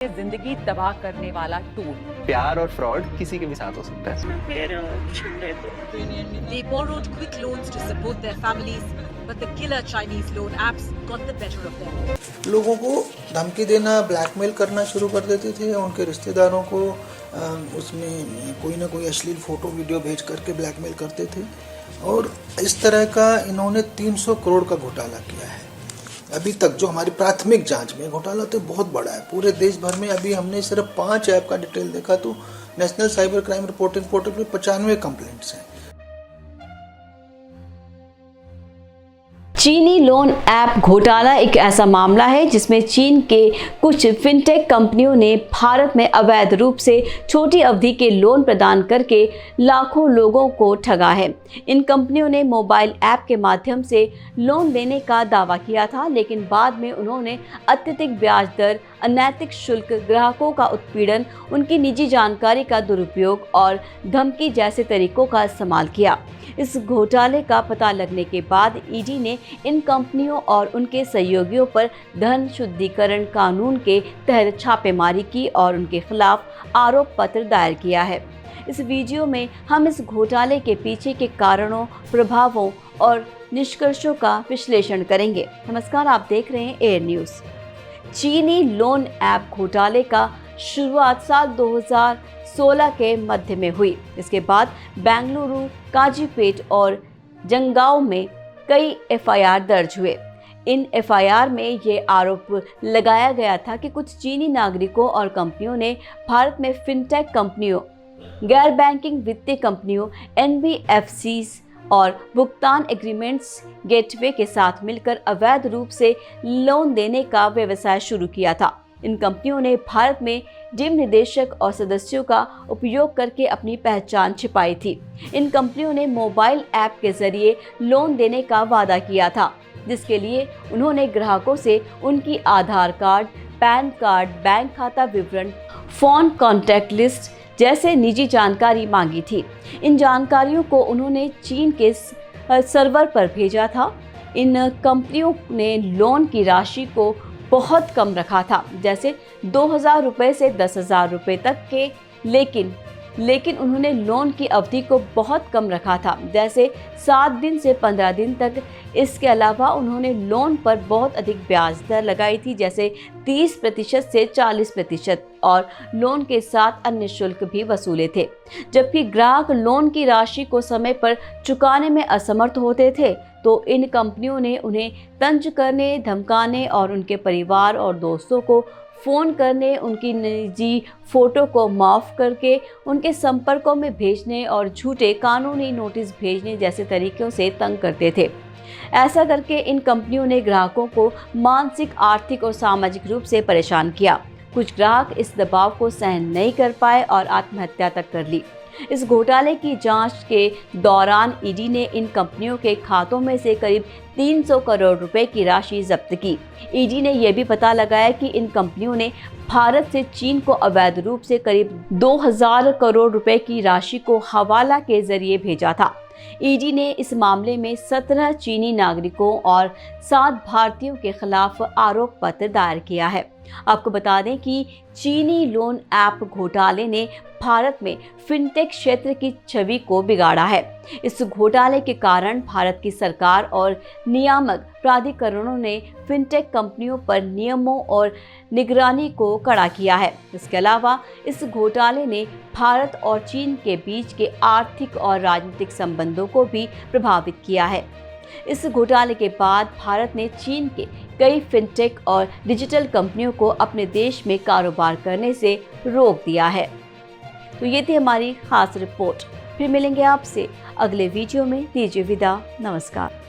जिंदगी तबाह करने वाला टूल। प्यार और फ्रॉड किसी के भी साथ हो सकता है। They borrowed quick loans to support their families, but the killer Chinese loan apps got the better of them. लोगों को धमकी देना, ब्लैकमेल करना शुरू कर देते थे। उनके रिश्तेदारों को उसमें कोई ना कोई अश्लील फ़ोटो वीडियो भेज करके ब्लैकमेल करते थे और इस तरह का इन्होंने 300 करोड़ का घोटाला किया है। अभी तक जो हमारी प्राथमिक जांच में घोटाला तो बहुत बड़ा है पूरे देश भर में। अभी हमने सिर्फ 5 ऐप का डिटेल देखा तो national cyber crime reporting portal पे 95 कंप्लेंट्स हैं। चीनी लोन ऐप घोटाला एक ऐसा मामला है जिसमें चीन के कुछ फिनटेक कंपनियों ने भारत में अवैध रूप से छोटी अवधि के लोन प्रदान करके लाखों लोगों को ठगा है। इन कंपनियों ने मोबाइल ऐप के माध्यम से लोन देने का दावा किया था, लेकिन बाद में उन्होंने अत्यधिक ब्याज दर, अनैतिक शुल्क, ग्राहकों का उत्पीड़न, उनकी निजी जानकारी का दुरुपयोग और धमकी जैसे तरीकों का इस्तेमाल किया। इस घोटाले का पता लगने के बाद ईडी ने इन कंपनियों और उनके सहयोगियों पर धन शुद्धिकरण कानून के तहत छापेमारी की और उनके खिलाफ आरोप पत्र दायर किया है। इस वीडियो में हम इस घोटाले के पीछे के कारणों, प्रभावों और निष्कर्षों का विश्लेषण करेंगे। नमस्कार, आप देख रहे हैं एयर न्यूज़। चीनी लोन ऐप घोटाले का शुरुआत साल 2016 के मध्य में हुई। इसके बाद बेंगलुरु, काजीपेट और जंगाओं में कई एफआईआर दर्ज हुए। इन एफआईआर में ये आरोप लगाया गया था कि कुछ चीनी नागरिकों और कंपनियों ने भारत में फिनटेक कंपनियों, गैर बैंकिंग वित्तीय कंपनियों, एनबीएफसीज और भुगतान एग्रीमेंट्स गेटवे के साथ मिलकर अवैध रूप से लोन देने का व्यवसाय शुरू किया था। इन कंपनियों ने भारत में टीम निदेशक और सदस्यों का उपयोग करके अपनी पहचान छिपाई थी। इन कंपनियों ने मोबाइल ऐप के जरिए लोन देने का वादा किया था, जिसके लिए उन्होंने ग्राहकों से उनकी आधार कार्ड, पैन कार्ड, बैंक खाता विवरण, फोन कॉन्टैक्ट लिस्ट जैसे निजी जानकारी मांगी थी। इन जानकारियों को उन्होंने चीन के सर्वर पर भेजा था। इन कंपनियों ने लोन की राशि को बहुत कम रखा था, जैसे 2000 रुपये से 10,000 रुपये तक के, लेकिन उन्होंने लोन की अवधि को बहुत कम रखा था, जैसे 7 दिन से 15 दिन तक। इसके अलावा उन्होंने लोन पर बहुत अधिक ब्याज दर लगाई थी, जैसे 30% से 40%, और लोन के साथ अन्य शुल्क भी वसूले थे। जबकि ग्राहक लोन की राशि को समय पर चुकाने में असमर्थ होते थे, तो इन कंपनियों ने उन्हें तंज करने, धमकाने और उनके परिवार और दोस्तों को फ़ोन करने, उनकी निजी फ़ोटो को माफ़ करके उनके संपर्कों में भेजने और झूठे कानूनी नोटिस भेजने जैसे तरीक़ों से तंग करते थे। ऐसा करके इन कंपनियों ने ग्राहकों को मानसिक, आर्थिक और सामाजिक रूप से परेशान किया। कुछ ग्राहक इस दबाव को सहन नहीं कर पाए और आत्महत्या तक कर ली। इस घोटाले की जांच के दौरान ईडी ने इन कंपनियों के खातों में से करीब 300 करोड़ रुपए की राशि जब्त की। ईडी ने यह भी पता लगाया कि इन कंपनियों ने भारत से चीन को अवैध रूप से करीब 2000 करोड़ रुपए की राशि को हवाला के जरिए भेजा था। ईडी ने इस मामले में 17 चीनी नागरिकों और 7 भारतीयों के खिलाफ आरोप पत्र दायर किया है। आपको बता दें कि चीनी लोन ऐप घोटाले ने भारत में फिनटेक क्षेत्र की छवि को बिगाड़ा है। इस घोटाले के कारण भारत की सरकार और नियामक प्राधिकरणों ने फिनटेक कंपनियों पर नियमों और निगरानी को कड़ा किया है। इसके अलावा इस घोटाले ने भारत और चीन के बीच के आर्थिक और राजनीतिक संबंधों को भी प्रभावित किया है। इस घोटाले के बाद भारत ने चीन के कई फिनटेक और डिजिटल कंपनियों को अपने देश में कारोबार करने से रोक दिया है। तो ये थी हमारी खास रिपोर्ट। फिर मिलेंगे आपसे अगले वीडियो में। दीजिए विदा। नमस्कार।